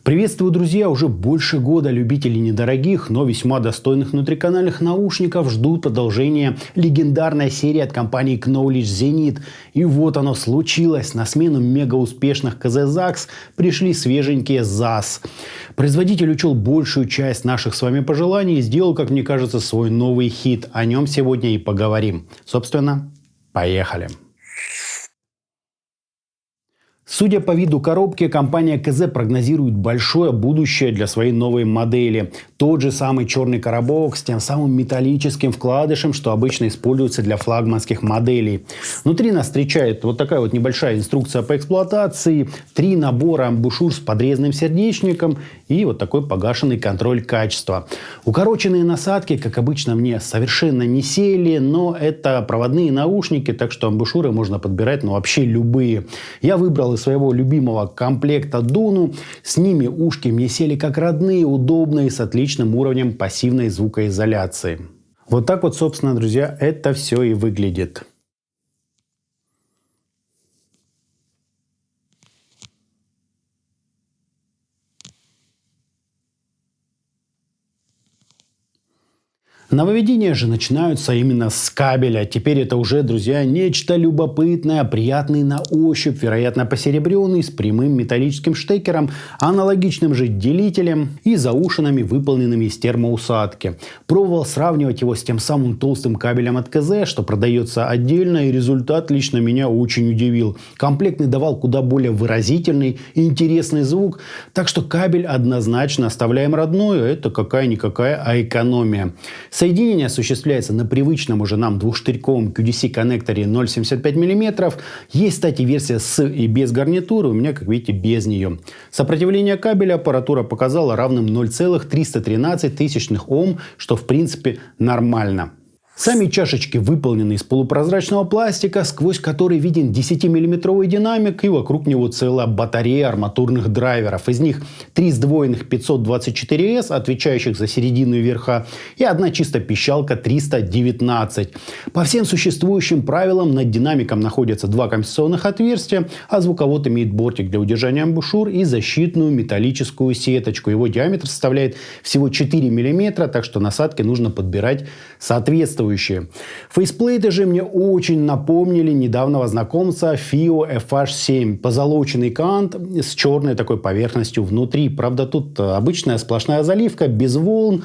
Приветствую, друзья! Уже больше года любители недорогих, но весьма достойных внутриканальных наушников ждут продолжения легендарной серии от компании Knowledge Zenith. И вот оно случилось. На смену мега успешных КЗ ZAX пришли свеженькие ZAS. Производитель учел большую часть наших с вами пожеланий и сделал, как мне кажется, свой новый хит. О нем сегодня и поговорим. Собственно, поехали! Судя по виду коробки, компания КЗ прогнозирует большое будущее для своей новой модели. Тот же самый черный коробок с тем самым металлическим вкладышем, что обычно используется для флагманских моделей. Внутри нас встречает вот такая вот небольшая инструкция по эксплуатации, 3 набора амбушюр с подрезанным сердечником и вот такой погашенный контроль качества. Укороченные насадки, как обычно, мне совершенно не сели, но это проводные наушники, так что амбушюры можно подбирать вообще любые. Я выбрал из своего любимого комплекта Дуну. С ними ушки мне сели как родные, удобные, с отличным уровнем пассивной звукоизоляции. Вот так вот, собственно, друзья, это все и выглядит. Нововведения же начинаются именно с кабеля. Теперь это уже, друзья, нечто любопытное, приятный на ощупь, вероятно, посеребренный, с прямым металлическим штекером, аналогичным же делителем и заушинами, выполненными из термоусадки. Пробовал сравнивать его с тем самым толстым кабелем от КЗ, что продается отдельно, и результат лично меня очень удивил. Комплектный давал куда более выразительный и интересный звук, так что кабель однозначно оставляем родной, это какая-никакая, а экономия. Соединение осуществляется на привычном уже нам двухштырьковом QDC-коннекторе 0,75 мм. Есть, кстати, версия с и без гарнитуры. У меня, как видите, без нее. Сопротивление кабеля аппаратура показала равным 0,313 Ом, что в принципе нормально. Сами чашечки выполнены из полупрозрачного пластика, сквозь который виден 10-миллиметровый динамик, и вокруг него целая батарея арматурных драйверов. Из них 3 сдвоенных 524S, отвечающих за середину и верха, и одна чисто пищалка 319. По всем существующим правилам над динамиком находятся 2 компенсационных отверстия, а звуковод имеет бортик для удержания амбушюр и защитную металлическую сеточку. Его диаметр составляет всего 4 мм, так что насадки нужно подбирать соответствующие. Фейсплейты же мне очень напомнили недавнего знакомца FiiO FH7. Позолоченный кант с черной такой поверхностью внутри. Правда, тут обычная сплошная заливка, без волн.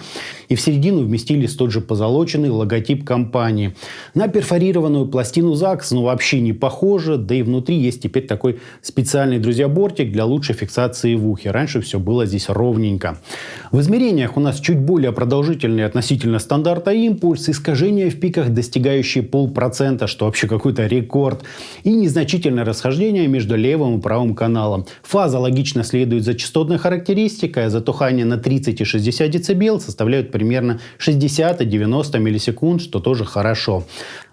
И в середину вместились тот же позолоченный логотип компании. На перфорированную пластину ZAX вообще не похоже. Да и внутри есть теперь такой специальный, друзья, бортик для лучшей фиксации в ухе. Раньше все было здесь ровненько. В измерениях у нас чуть более продолжительный относительно стандарта импульс, искажения в пиках, достигающие 0,5%, что вообще какой-то рекорд, и незначительное расхождение между левым и правым каналом. Фаза логично следует за частотной характеристикой, а затухание на 30 и 60 дБ составляют примерно 60 и 90 миллисекунд, что тоже хорошо.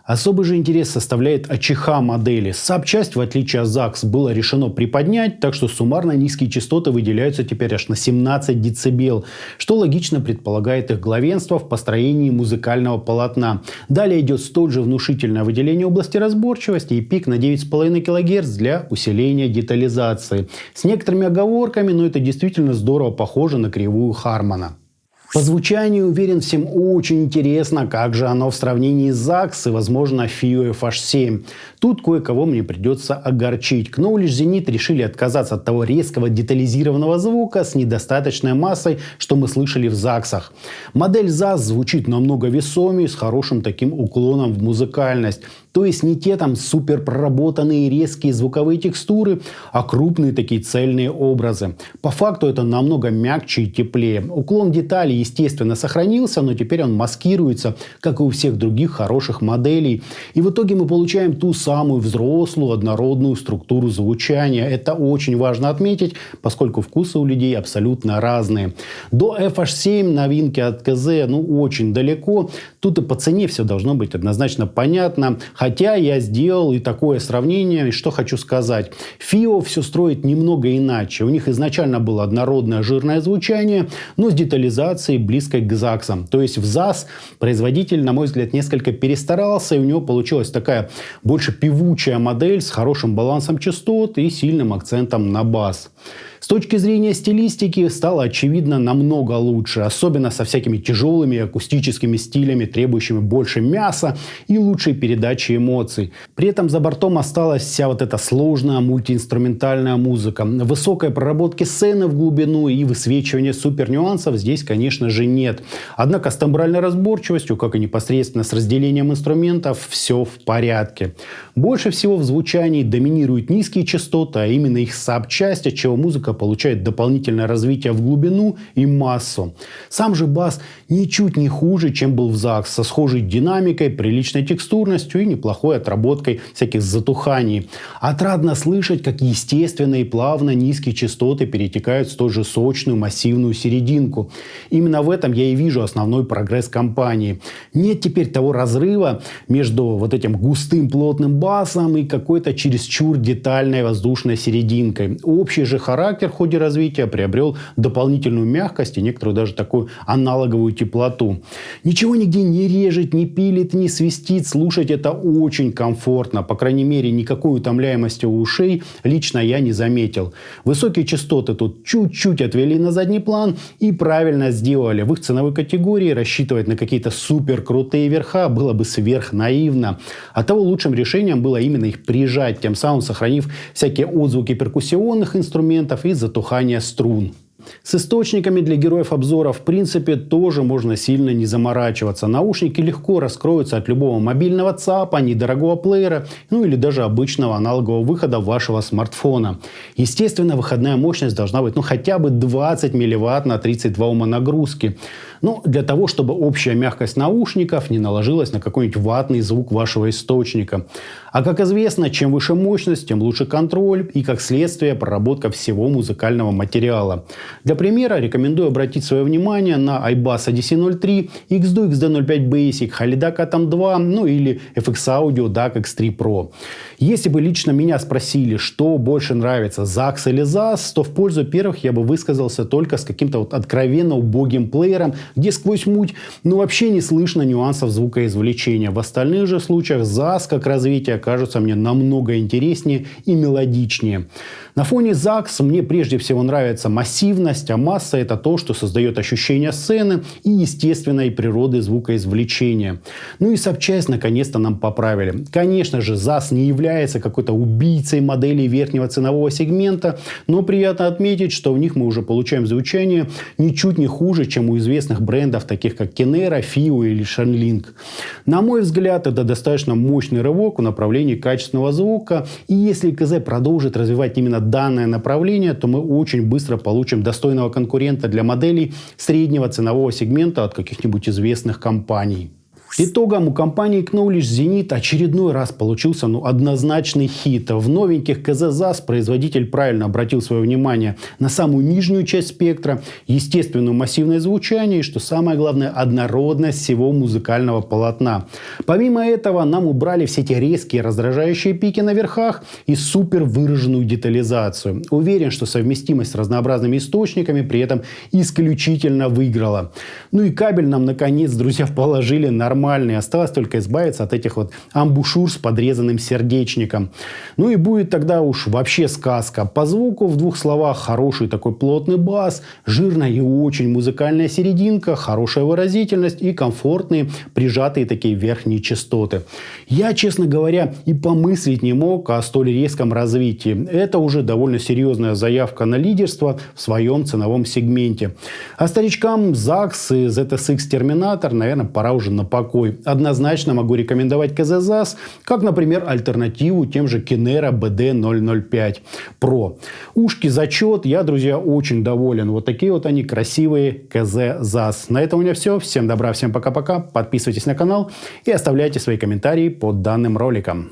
Особый же интерес составляет АЧХ модели. Запчасть, в отличие от ZAX, было решено приподнять, так что суммарно низкие частоты выделяются теперь аж на 17 дБ, что логично предполагает их главенство в построении музыкального полотна. Далее идет столь же внушительное выделение области разборчивости и пик на 9,5 кГц для усиления детализации. С некоторыми оговорками, но это действительно здорово похоже на кривую Хармана. По звучанию, уверен, всем очень интересно, как же оно в сравнении с ZAX и, возможно, FiiO FH7. Тут кое-кого мне придется огорчить. Knowledge Zenith решили отказаться от того резкого детализированного звука с недостаточной массой, что мы слышали в ZAX. Модель ZAS звучит намного весомее, с хорошим таким уклоном в музыкальность. То есть не те там супер проработанные резкие звуковые текстуры, а крупные такие цельные образы. По факту это намного мягче и теплее. Уклон деталей, естественно, сохранился, но теперь он маскируется, как и у всех других хороших моделей. И в итоге мы получаем ту самую взрослую, однородную структуру звучания. Это очень важно отметить, поскольку вкусы у людей абсолютно разные. До FH7 новинки от КЗ очень далеко. Тут и по цене все должно быть однозначно понятно. Хотя я сделал и такое сравнение, и что хочу сказать. FiiO все строит немного иначе. У них изначально было однородное жирное звучание, но с детализацией близкой к ZAX. То есть в ZAS производитель, на мой взгляд, несколько перестарался, и у него получилась такая больше певучая модель с хорошим балансом частот и сильным акцентом на бас. С точки зрения стилистики стало очевидно намного лучше, особенно со всякими тяжелыми акустическими стилями, требующими больше мяса и лучшей передачи эмоций. При этом за бортом осталась вся вот эта сложная мультиинструментальная музыка. Высокой проработки сцены в глубину и высвечивания супер нюансов здесь, конечно же, нет. Однако с тембральной разборчивостью, как и непосредственно с разделением инструментов, все в порядке. Больше всего в звучании доминируют низкие частоты, а именно их саб-часть, от чего музыка получает дополнительное развитие в глубину и массу. Сам же бас ничуть не хуже, чем был в ЗАГС, со схожей динамикой, приличной текстурностью и неплохой отработкой всяких затуханий. Отрадно слышать, как естественно и плавно низкие частоты перетекают в столь же сочную массивную серединку. Именно в этом я и вижу основной прогресс компании. Нет теперь того разрыва между вот этим густым плотным басом и какой-то чересчур детальной воздушной серединкой. Общий же характер в ходе развития приобрел дополнительную мягкость и некоторую даже такую аналоговую теплоту. Ничего нигде не режет, не пилит, не свистит. Слушать это очень комфортно. По крайней мере, никакой утомляемости у ушей лично я не заметил. Высокие частоты тут чуть-чуть отвели на задний план и правильно сделали. В их ценовой категории рассчитывать на какие-то супер крутые верха было бы сверхнаивно. Оттого лучшим решением было именно их прижать, тем самым сохранив всякие отзвуки перкуссионных инструментов и затухание струн. С источниками для героев обзора в принципе тоже можно сильно не заморачиваться. Наушники легко раскроются от любого мобильного ЦАПа, недорогого плеера, ну или даже обычного аналогового выхода вашего смартфона. Естественно, выходная мощность должна быть хотя бы 20 милливатт на 32 Ома нагрузки. Для того, чтобы общая мягкость наушников не наложилась на какой-нибудь ватный звук вашего источника. А как известно, чем выше мощность, тем лучше контроль и, как следствие, проработка всего музыкального материала. Для примера рекомендую обратить свое внимание на iBass ADC03, XDO XD05 Basic, Halida Atom 2, или FX Audio DAC X3 Pro. Если бы лично меня спросили, что больше нравится, ЗАГС или ЗАС, то в пользу первых я бы высказался только с каким-то откровенно убогим плеером, где сквозь муть вообще не слышно нюансов звукоизвлечения. В остальных же случаях ЗАС как развитие кажется мне намного интереснее и мелодичнее. На фоне ЗАГС мне прежде всего нравится массивность, а масса – это то, что создает ощущение сцены и естественной природы звукоизвлечения. И сабчасть наконец-то нам поправили. Конечно же, ЗАС не является какой-то убийцей моделей верхнего ценового сегмента, но приятно отметить, что в них мы уже получаем звучание ничуть не хуже, чем у известных брендов, таких как Kinera, FIO или Shanling. На мой взгляд, это достаточно мощный рывок в направлении качественного звука, и если КЗ продолжит развивать именно данное направление, то мы очень быстро получим достойного конкурента для моделей среднего ценового сегмента от каких-нибудь известных компаний. Итогом у компании Knowledge Zenith очередной раз получился однозначный хит. В новеньких КЗ ЗАС производитель правильно обратил свое внимание на самую нижнюю часть спектра, естественное массивное звучание и, что самое главное, однородность всего музыкального полотна. Помимо этого, нам убрали все эти резкие раздражающие пики на верхах и супер выраженную детализацию. Уверен, что совместимость с разнообразными источниками при этом исключительно выиграла. И кабель нам наконец, друзья, положили нормально. Осталось только избавиться от этих амбушюр с подрезанным сердечником. И будет тогда уж вообще сказка. По звуку, в двух словах, хороший такой плотный бас, жирная и очень музыкальная серединка, хорошая выразительность и комфортные прижатые такие верхние частоты. Я, честно говоря, и помыслить не мог о столь резком развитии. Это уже довольно серьезная заявка на лидерство в своем ценовом сегменте. А старичкам ЗАГС и ZSX Terminator, наверное, пора уже на покой. Однозначно могу рекомендовать КЗ ЗАС, как, например, альтернативу тем же Kinera BD005 Pro. Ушки зачет, я, друзья, очень доволен. Вот такие они красивые КЗ ЗАС. На этом у меня все. Всем добра, всем пока-пока. Подписывайтесь на канал и оставляйте свои комментарии под данным роликом.